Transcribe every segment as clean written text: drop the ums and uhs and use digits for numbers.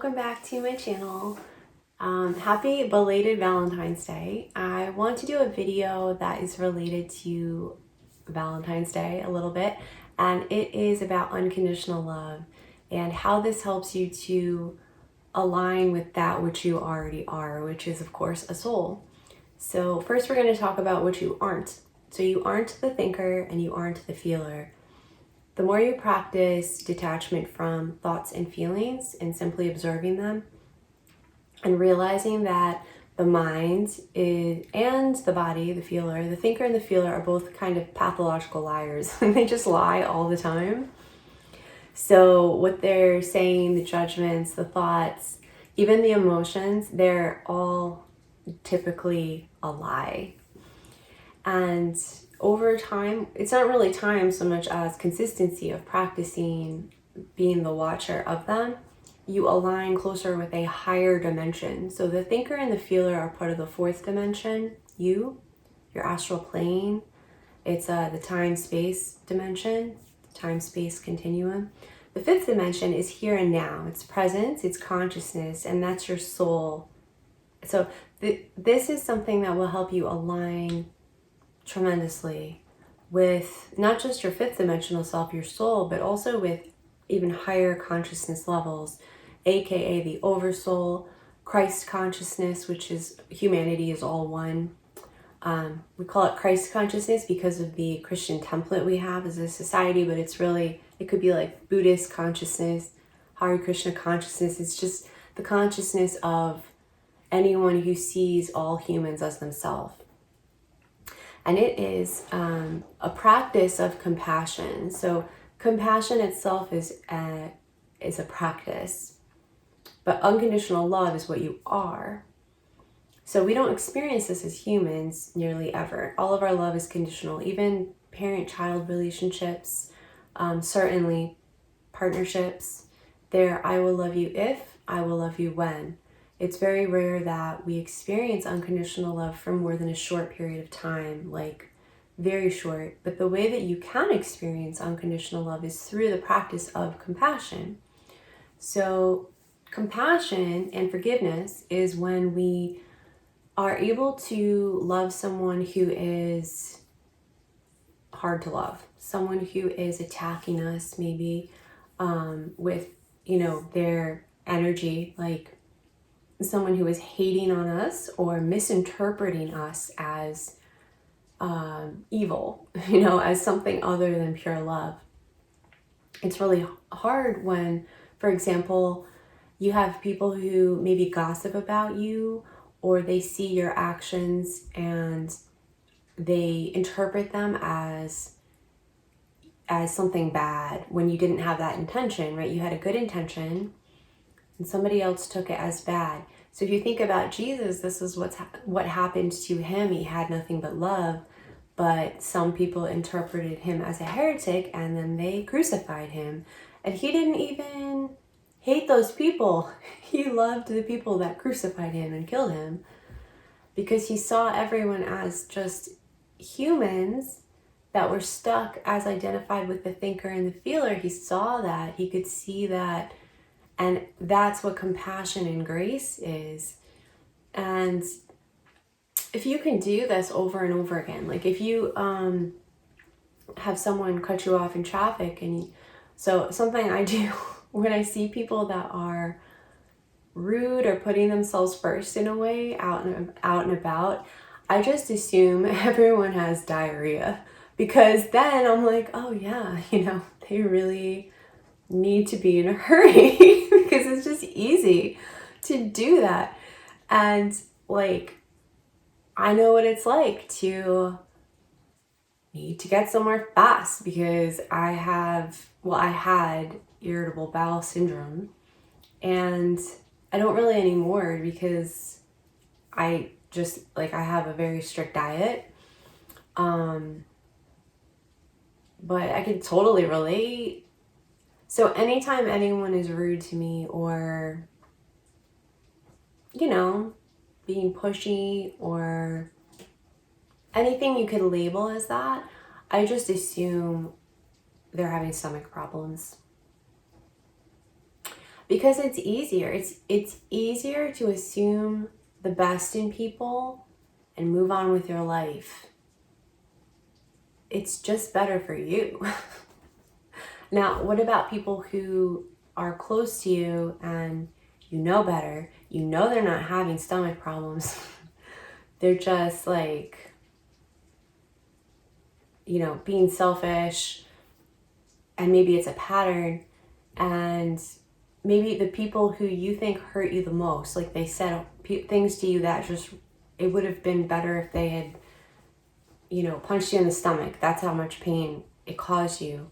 welcome back to my channel. Happy belated Valentine's Day. I want to do a video that is related to Valentine's Day a little bit, and it is about unconditional love and how this helps you to align with that which you already are, which is of course a soul. So first we're going to talk about what you aren't. So you aren't the thinker and you aren't the feeler. The more you practice detachment from thoughts and feelings and simply observing them and realizing that the mind and the body, the feeler, the thinker and the feeler are both kind of pathological liars. They just lie all the time. So what they're saying, the judgments, the thoughts, even the emotions, they're all typically a lie. And over time, it's not really time so much as consistency of practicing being the watcher of them, you align closer with a higher dimension. So the thinker and the feeler are part of the fourth dimension, your astral plane. It's the time-space dimension, time-space continuum. The fifth dimension is here and now. It's presence, it's consciousness, and that's your soul. So this is something that will help you align tremendously with not just your fifth dimensional self, your soul, but also with even higher consciousness levels, aka the oversoul, Christ consciousness, which is humanity is all one. We call it Christ consciousness because of the Christian template we have as a society, but it's really, it could be like Buddhist consciousness, Hare Krishna consciousness. It's just the consciousness of anyone who sees all humans as themselves. And it is a practice of compassion. So compassion itself is a practice, but unconditional love is what you are. So we don't experience this as humans nearly ever. All of our love is conditional, even parent-child relationships, certainly partnerships. They're I will love you if, I will love you when. It's very rare that we experience unconditional love for more than a short period of time, like very short. But the way that you can experience unconditional love is through the practice of compassion. So compassion and forgiveness is when we are able to love someone who is hard to love, someone who is attacking us maybe with, their energy, like someone who is hating on us or misinterpreting us as evil, as something other than pure love. It's really hard when, for example, you have people who maybe gossip about you or they see your actions and they interpret them as something bad when you didn't have that intention, right? You had a good intention and somebody else took it as bad. So if you think about Jesus, this is what happened to him. He had nothing but love, but some people interpreted him as a heretic and then they crucified him. And he didn't even hate those people. He loved the people that crucified him and killed him because he saw everyone as just humans that were stuck as identified with the thinker and the feeler. He saw that, he could see that. And that's what compassion and grace is. And if you can do this over and over again, like if you have someone cut you off in traffic, and so something I do when I see people that are rude or putting themselves first in a way out and about, I just assume everyone has diarrhea, because then I'm like, oh yeah, they really need to be in a hurry because it's just easy to do that. And like, I know what it's like to need to get somewhere fast because I had irritable bowel syndrome, and I don't really anymore because I just I have a very strict diet. But I could totally relate. So anytime anyone is rude to me or, being pushy or anything you could label as that, I just assume they're having stomach problems. Because it's easier. It's easier to assume the best in people and move on with your life. It's just better for you. Now, what about people who are close to you and you know better? You know they're not having stomach problems. They're just like, being selfish, and maybe it's a pattern, and maybe the people who you think hurt you the most, like they said things to you that just, it would have been better if they had, punched you in the stomach. That's how much pain it caused you.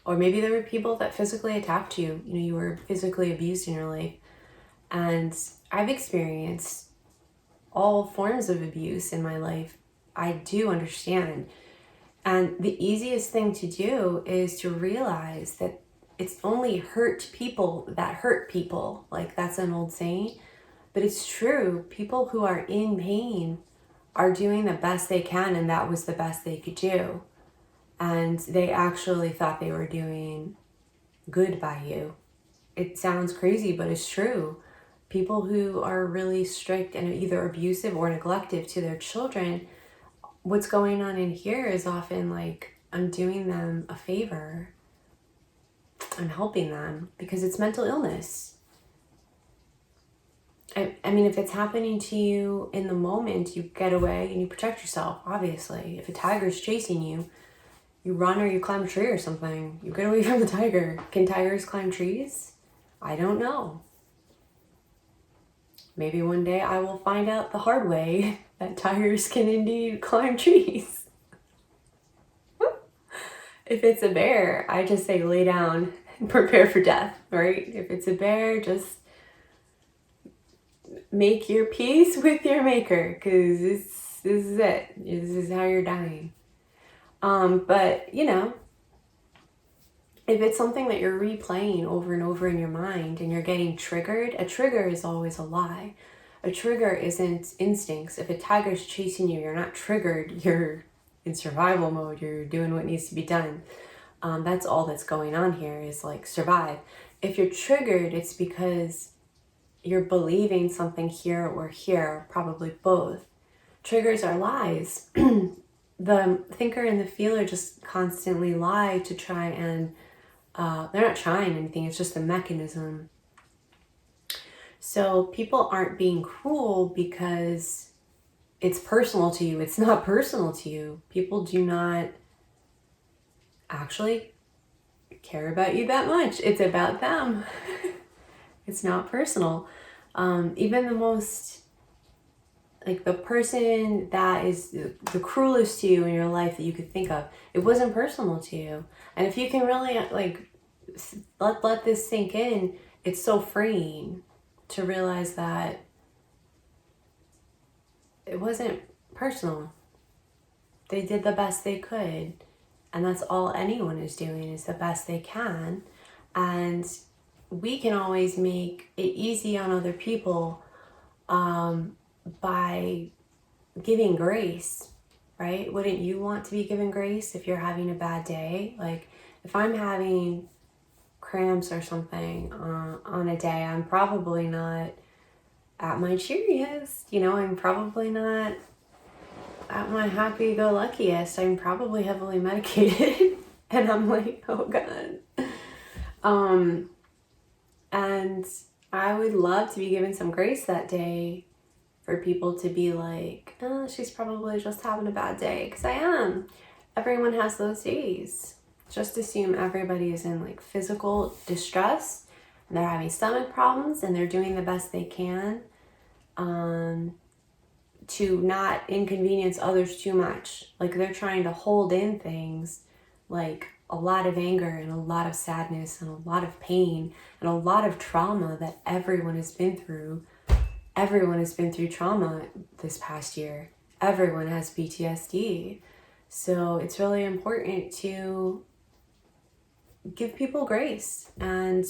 Or maybe there were people that physically attacked you. You were physically abused in your life. And I've experienced all forms of abuse in my life. I do understand. And the easiest thing to do is to realize that it's only hurt people that hurt people. Like, that's an old saying, but it's true. People who are in pain are doing the best they can, and that was the best they could do. And they actually thought they were doing good by you. It sounds crazy, but it's true. People who are really strict and either abusive or neglective to their children, what's going on in here is often like, I'm doing them a favor. I'm helping them because it's mental illness. I mean, if it's happening to you in the moment, you get away and you protect yourself, obviously. If a tiger's chasing you, you run or you climb a tree or something. You get away from the tiger. Can tigers climb trees? I don't know. Maybe one day I will find out the hard way that tigers can indeed climb trees. If it's a bear, I just say lay down and prepare for death, right? If it's a bear, just make your peace with your maker, because this is it. This is how you're dying. But if it's something that you're replaying over and over in your mind and you're getting triggered, a trigger is always a lie. A trigger isn't instincts. If a tiger's chasing you, you're not triggered. You're in survival mode. You're doing what needs to be done. That's all that's going on here, is like survive. If you're triggered, it's because you're believing something here or here, probably both. Triggers are lies. The thinker and the feeler just constantly lie to try and, they're not trying anything, it's just a mechanism. So people aren't being cruel because it's personal to you. It's not personal to you. People do not actually care about you that much. It's about them. It's not personal. Even the most, like the person that is the cruelest to you in your life that you could think of, it wasn't personal to you. And if you can really like let this sink in, it's so freeing to realize that it wasn't personal. They did the best they could, and that's all anyone is doing, is the best they can. And we can always make it easy on other people by giving grace, right? Wouldn't you want to be given grace if you're having a bad day? Like, if I'm having cramps or something on a day, I'm probably not at my cheeriest. I'm probably not at my happy-go-luckiest. I'm probably heavily medicated and I'm like, oh God. And I would love to be given some grace that day, for people to be like, oh, she's probably just having a bad day, because I am. Everyone has those days. Just assume everybody is in like physical distress and they're having stomach problems and they're doing the best they can to not inconvenience others too much. Like, they're trying to hold in things like a lot of anger and a lot of sadness and a lot of pain and a lot of trauma that everyone has been through. Everyone has been through trauma this past year. Everyone has PTSD. So it's really important to give people grace and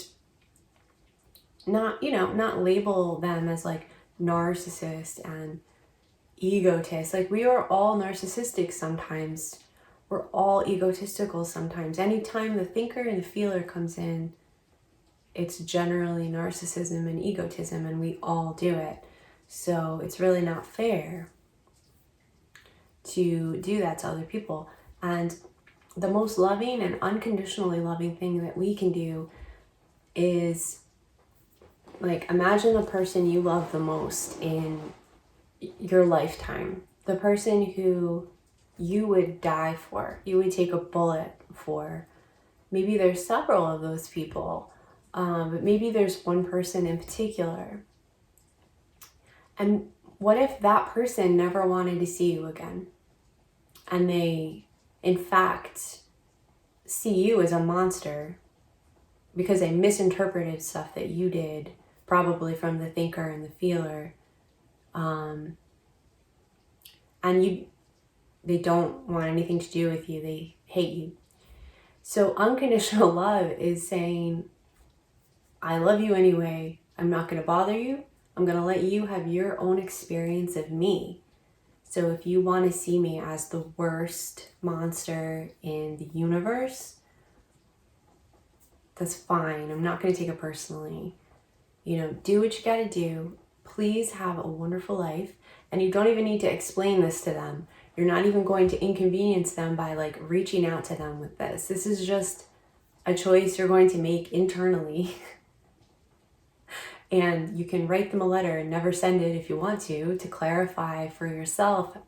not label them as like narcissist and egotist. Like, we are all narcissistic sometimes. We're all egotistical sometimes. Anytime the thinker and the feeler comes in, it's generally narcissism and egotism, and we all do it. So it's really not fair to do that to other people. And the most loving and unconditionally loving thing that we can do is, like, imagine the person you love the most in your lifetime, the person who you would die for, you would take a bullet for. Maybe there's several of those people, but maybe there's one person in particular. And what if that person never wanted to see you again? And they, in fact, see you as a monster because they misinterpreted stuff that you did, probably from the thinker and the feeler. And they don't want anything to do with you. They hate you. So unconditional love is saying, I love you anyway. I'm not going to bother you. I'm going to let you have your own experience of me. So if you want to see me as the worst monster in the universe, that's fine. I'm not going to take it personally. You know, do what you got to do. Please have a wonderful life. And you don't even need to explain this to them. You're not even going to inconvenience them by like reaching out to them with this. This is just a choice you're going to make internally. And you can write them a letter and never send it if you want to clarify for yourself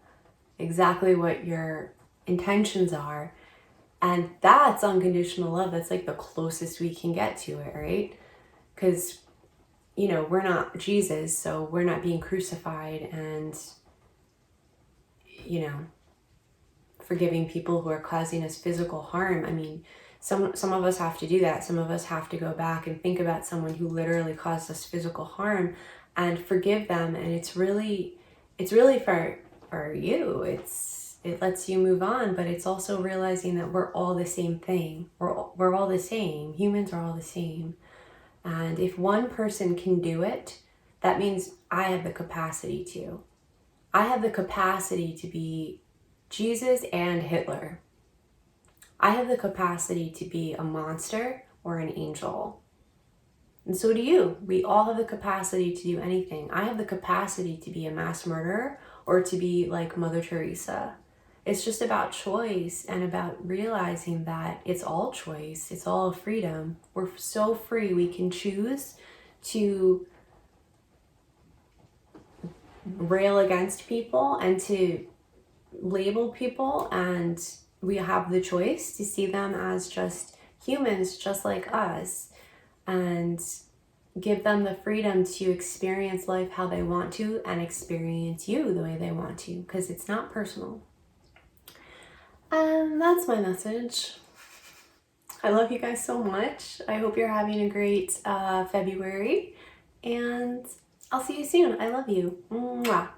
exactly what your intentions are. And that's unconditional love. That's like the closest we can get to it, right? Because, you know, we're not Jesus, so we're not being crucified and, you know, forgiving people who are causing us physical harm. I mean, some of us have to do that. Some of us have to go back and think about someone who literally caused us physical harm and forgive them. And it's really for you. It lets you move on, but it's also realizing that we're all the same thing. We're all the same. Humans are all the same. And if one person can do it, that means I have the capacity to. I have the capacity to be Jesus and Hitler. I have the capacity to be a monster or an angel. And so do you. We all have the capacity to do anything. I have the capacity to be a mass murderer or to be like Mother Teresa. It's just about choice and about realizing that it's all choice. It's all freedom. We're so free. We can choose to rail against people and to label people, and we have the choice to see them as just humans just like us and give them the freedom to experience life how they want to and experience you the way they want to, because it's not personal. And that's my message. I love you guys so much. I hope you're having a great February, and I'll see you soon. I love you. Mwah.